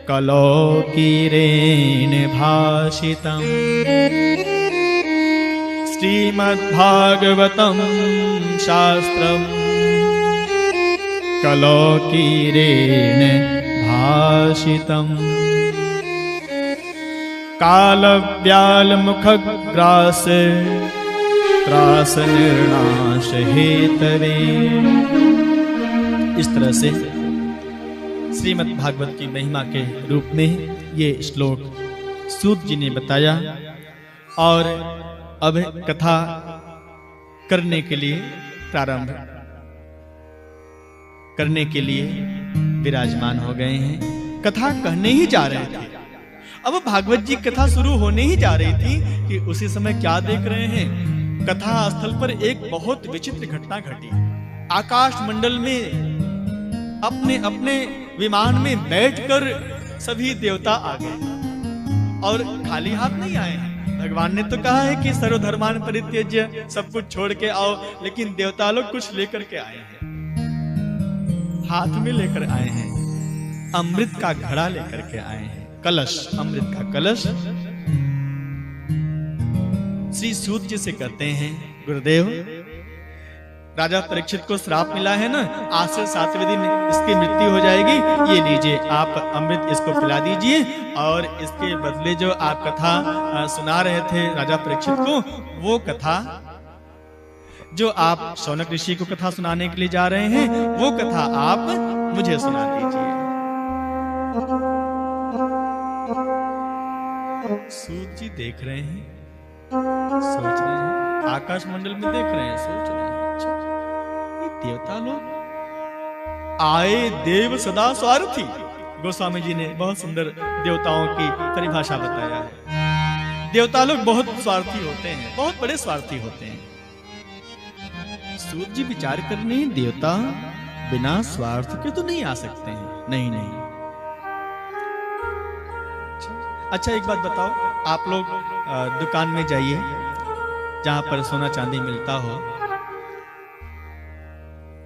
कलौकीरेण भाषितम् श्रीमद्भागवतं शास्त्रम् कलौकीरेण भाषितम् कालव्यालमुखग्रास त्रास निर्नाश हेतवे। इस तरह से श्रीमद् भागवत की महिमा के रूप में ये श्लोक सूत जी ने बताया और अब कथा करने के लिए प्रारंभ करने के लिए विराजमान हो गए हैं। कथा कहने ही जा रहे थे। अब भागवत जी कथा शुरू होने ही जा रही थी कि उसी समय क्या देख रहे हैं, कथा स्थल पर एक बहुत विचित्र घटना घटी। आकाश मंडल में अपने अपने विमान में बैठकर सभी देवता आ गए और खाली हाथ नहीं आए हैं। भगवान ने तो कहा है कि सर्वधर्मान परित्यज्य, सब कुछ छोड़ के आओ, लेकिन देवता लोग कुछ लेकर के आए हैं। हाथ में लेकर आए हैं, अमृत का घड़ा लेकर के आए हैं, कलश, अमृत का कलश। श्री सूत जी से कहते हैं, गुरुदेव राजा परीक्षित को श्राप मिला है ना, आज से 7वें दिन इसकी मृत्यु हो जाएगी। ये लीजिए, आप अमृत इसको पिला दीजिए और इसके बदले जो आप कथा सुना रहे थे राजा परीक्षित को, वो कथा जो आप शौनक ऋषि को कथा सुनाने के लिए जा रहे हैं, वो कथा आप मुझे सुना दीजिए। सूत जी देख रहे हैं, सोच रहे हैं, आकाश मंडल में देख रहे हैं, सोच रहे हैं, देवता लोग आए देव सदा स्वार्थी। गोस्वामी जी ने बहुत सुंदर देवताओं की परिभाषा बताया है। देवता लोग बहुत स्वार्थी होते हैं, बहुत बड़े स्वार्थी होते हैं। सूत जी विचार करने, देवता बिना स्वार्थ के तो नहीं आ सकते हैं। नहीं नहीं। अच्छा एक बात बताओ, आप लोग दुकान में जाइए जहां पर सोना चांदी मिलता हो,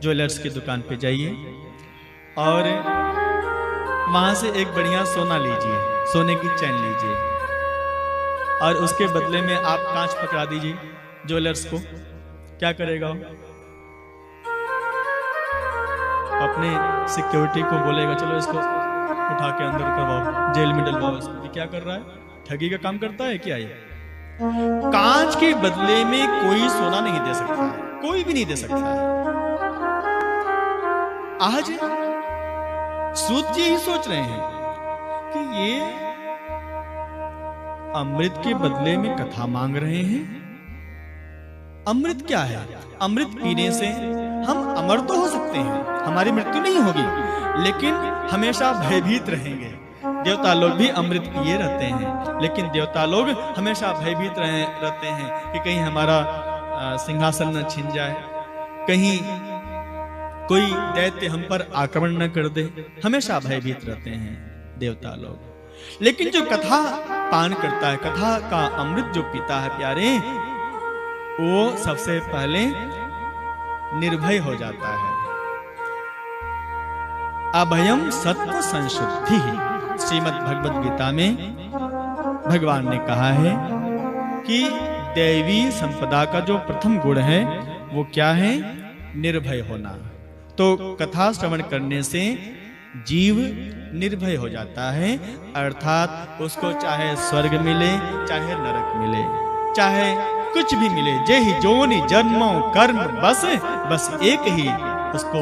ज्वेलर्स की दुकान पे जाइए और वहां से एक बढ़िया सोना लीजिए, सोने की चैन लीजिए और उसके बदले में आप कांच पकड़ा दीजिए ज्वेलर्स को। क्या करेगा वो? अपने सिक्योरिटी को बोलेगा, चलो इसको उठा के अंदर करवाओ, जेल में डलवाओ इसको। ये क्या कर रहा है? ठगी का काम करता है क्या ये? कांच के बदले में कोई सोना नहीं दे सकता है, कोई भी नहीं दे सकता है। आज सूत जी ही सोच रहे हैं कि ये अमृत के बदले में कथा मांग रहे हैं। अमृत क्या है? अमृत पीने से हम अमर तो हो सकते हैं, हमारी मृत्यु नहीं होगी, लेकिन हमेशा भयभीत रहेंगे। देवता लोग भी अमृत पिए रहते हैं, लेकिन देवता लोग हमेशा भयभीत रहते हैं कि कहीं हमारा सिंहासन न छीन जाए, कहीं कोई दैत्य हम पर आक्रमण न कर दे। हमेशा भयभीत रहते हैं देवता लोग। लेकिन जो कथा पान करता है, कथा का अमृत जो पीता है प्यारे, वो सबसे पहले निर्भय हो जाता है। अभयम सत्व संशुद्धि, श्रीमद् भगवद गीता में भगवान ने कहा है कि दैवी संपदा का जो प्रथम गुण है वो क्या है? निर्भय होना। तो कथा श्रवण करने से जीव निर्भय हो जाता है, अर्थात उसको चाहे स्वर्ग मिले, चाहे नरक मिले, चाहे कुछ भी मिले, जेहि जोनि जन्मो कर्म बस एक ही उसको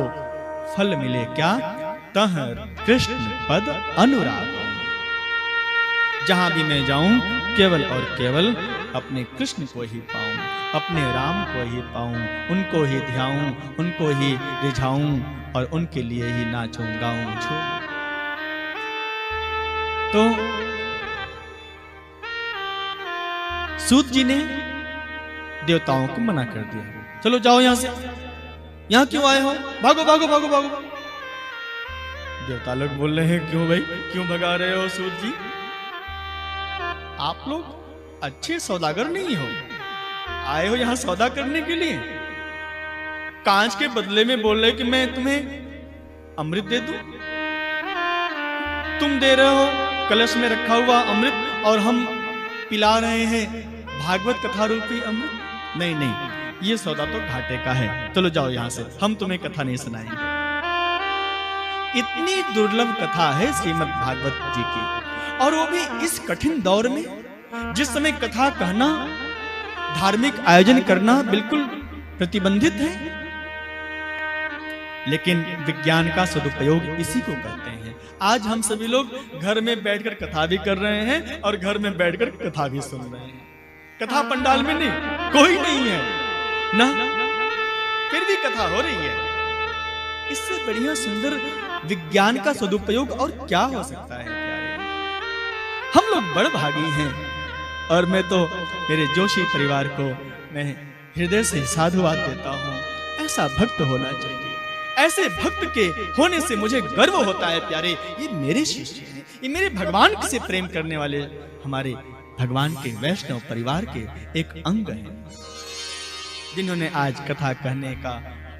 फल मिले। क्या? तह कृष्ण पद अनुराग। जहां भी मैं जाऊं केवल और केवल अपने कृष्ण को ही पाऊं, अपने राम को ही पाऊं, उनको ही ध्याऊं, उनको ही रिझाऊं और उनके लिए ही नाचूं गाऊं छूं। तो सूत जी ने देवताओं को मना कर दिया, चलो जाओ यहां से, यहां क्यों आए हो? भागो भागो भागो भागो। देवता लोग बोल रहे हैं, क्यों भाई, क्यों भगा रहे हो सूत जी? आप लोग अच्छे सौदागर नहीं हो, आए हो यहां सौदा करने के लिए। कांच के बदले में बोल रहे कि मैं तुम्हें अमृत दे दूं। तुम दे रहे हो कलश में रखा हुआ अमृत और हम पिला रहे हैं भागवत कथा रूपी अमृत। नहीं नहीं, ये सौदा तो घाटे का है, चलो जाओ यहां से, हम तुम्हें कथा नहीं सुनाएंगे। इतनी दुर्लभ कथा है श्रीमद् भागवत जी की, और वो भी इस कठिन दौर में, जिस समय कथा कहना, धार्मिक आयोजन करना बिल्कुल प्रतिबंधित है। लेकिन विज्ञान का सदुपयोग इसी को कहते हैं। आज हम सभी लोग घर में बैठकर कथा भी कर रहे हैं और घर में बैठकर कथा भी सुन रहे हैं। कथा पंडाल में नहीं, कोई नहीं है ना, फिर भी कथा हो रही है। इससे बढ़िया सुंदर विज्ञान का सदुपयोग और क्या हो सकता है प्यारे। हम लोग बड़ भागी हैं, और मैं तो मेरे जोशी परिवार को मैं हृदय से साधुवाद देता हूं। ऐसा भक्त होना चाहिए, ऐसे भक्त के होने से मुझे गर्व होता है प्यारे। ये मेरे शिष्य हैं, ये मेरे भगवान से प्रेम करने वाले हमारे भगवान के वैष्णव परिवार के एक अंग हैं, जिन्होंने आज कथा कहने का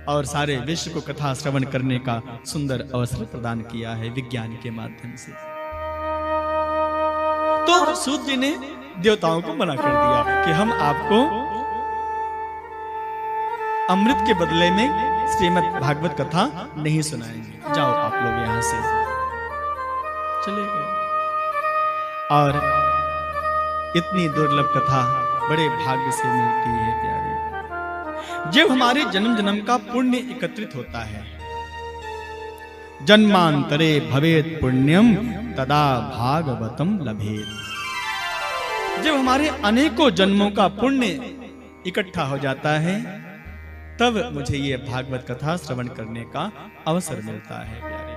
और सारे विश्व को कथा श्रवण करने का सुंदर अवसर प्रदान किया है विज्ञान के माध्यम से। तो सूत जी ने देवताओं को मना कर दिया कि हम आपको अमृत के बदले में श्रीमद् भागवत कथा नहीं सुनाएंगे, जाओ आप लोग यहां से। चले गए। और इतनी दुर्लभ कथा बड़े भाग्य से मिलती है प्यारे। जब हमारे जन्म जन्म का पुण्य एकत्रित होता है, जन्मांतरे भवेत पुण्यम तदा भागवतम लभेत। जब हमारे अनेकों जन्मों का पुण्य इकट्ठा हो जाता है, तब मुझे ये भागवत कथा श्रवण करने का अवसर मिलता है प्यारे।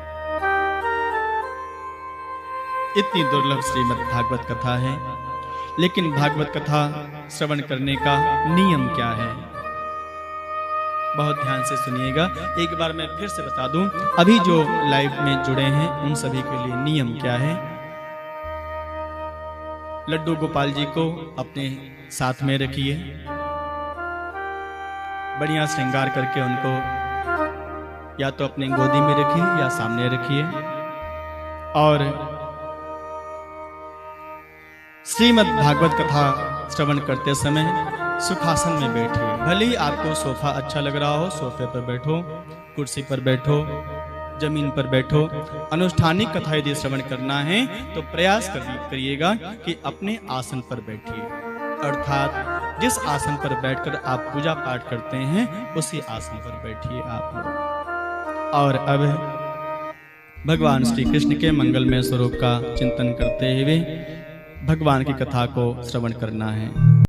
इतनी दुर्लभ श्रीमद् भागवत कथा है, लेकिन भागवत कथा श्रवण करने का नियम क्या है, बहुत ध्यान से सुनिएगा। एक बार मैं फिर से बता दूं, अभी जो लाइव में जुड़े हैं उन सभी के लिए नियम क्या है। लड्डू गोपाल जी को अपने साथ में रखिए, बढ़िया श्रृंगार करके उनको या तो अपनी गोदी में रखिए या सामने रखिए, और श्रीमद् भागवत कथा श्रवण करते समय सुखासन में बैठिए। भले ही आपको सोफा अच्छा लग रहा हो, सोफे पर बैठो, कुर्सी पर बैठो, जमीन पर बैठो। अनुष्ठानिक कथा यदि श्रवण करना है तो प्रयास करिएगा कि अपने आसन पर बैठिए, अर्थात जिस आसन पर बैठकर आप पूजा पाठ करते हैं उसी आसन पर बैठिए आप लोग। और अब भगवान श्री कृष्ण के मंगलमय स्वरूप का चिंतन करते हुए भगवान की कथा को श्रवण करना है।